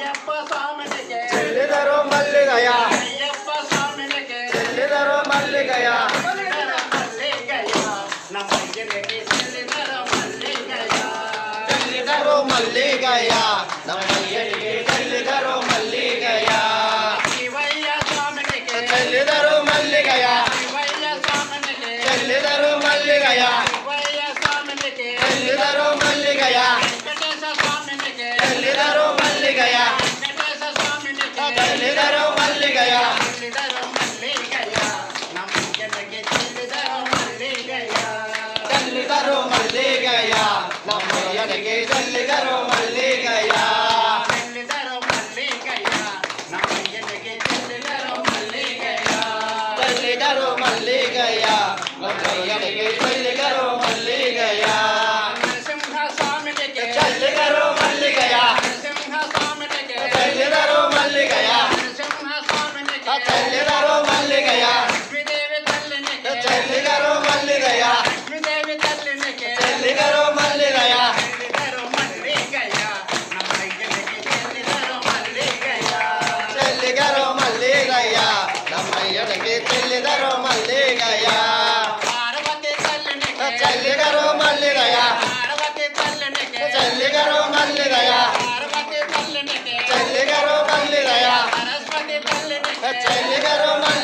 అయ్యప్ప స్వామికి చెల్లిదరో మల్లిగయ అయ్యప్ప స్వామికి చెల్లిదరో మల్లిగయ మల్లిగయ నమ్మయ్యనికి చెల్లిదరో మల్లిగయ చెల్లిదరో మల్లిగయ నమ్మయ్యనికి చెల్లిదరో మల్లిగయ శివయ్య స్వామికి చెల్లిదరో మల్లిగయ శివయ్య స్వామికి చెల్లిదరో మల్లిగయ శివయ్య స్వామికి చెల్లిదరో మల్లిగయ వెంకటేశ స్వామికి చెల్లిదరో మల్లిగయ వెంకటేశ స్వామికి చెల్లిదరో మల్లిగయ చెల్లిదరో మల్లిగయ నమ్మయ్యనికి చెల్లిదరో మల్లిగయ చెల్లిదరో మల్లిగయ నమ్మయ్యనికి చెల్లిదరో మల్లిగయ చెల్లిదరో మల్లిగయ నమ్మయ్యనికి చెల్లిదరో మల్లిగయ చెల్లిదరో మల్లిగయ నమ్మయ్యనికి చెల్లిదరో మల్లిగయ నరసింహ స్వామికి చెల్లిదరో మల్లిగయ నరసింహ స్వామికి చెల్లిదరో మల్లిగయ నరసింహ స్వామికి చెల్లిదరో మల్లిగయ లక్ష్మీదేవి తల్లినికి చెల్లిదరో మల్లిగయ లక్ష్మీదేవి తల్లినికి చెల్లిదరో మల్లిగయ చెల్లిదరో మల్లిగయ నమ్మయ్యనికి చెల్లిదరో మల్లిగయ చెల్లిదరో మల్లిగయ నమ్మయ్యనికి చెల్లిదరో మల్లిగయ పార్వతి తల్లినికి చెల్లిదరో మల్లిగయ పార్వతి తల్లినికి చెల్లిదరో మల్లిగయ పార్వతి తల్లినికి చెల్లిదరో మల్లిగయ సరస్వతి తల్లినికి చెల్లిదరో మల్లిగయ